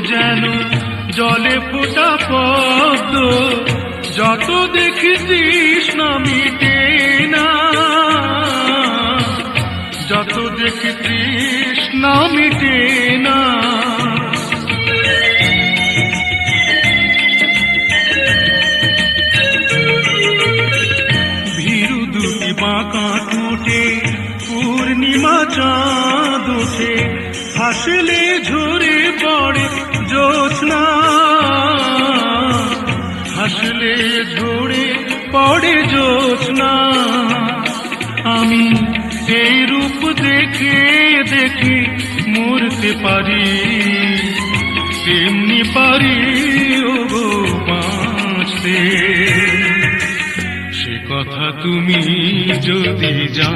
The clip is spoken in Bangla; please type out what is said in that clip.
যেন জলে ফোটা পদ্ম, যত দেখি তৃষ্ণা মিটে না, যত দেখি তৃষ্ণা মিটে না। ভীরু দুটি বাঁকা ঠোঁটে পূর্ণিমা চাঁদ ওঠে, হাসলে ঝরে পড়ে জ্যোৎস্না, হাসলে ঝরে পড়ে জ্যোৎস্না। আমি এই রূপ দেখে দেখে মরতে পারি, তেমনি পারি ওগো বাঁচতে। সে কথা তুমি যদি জানো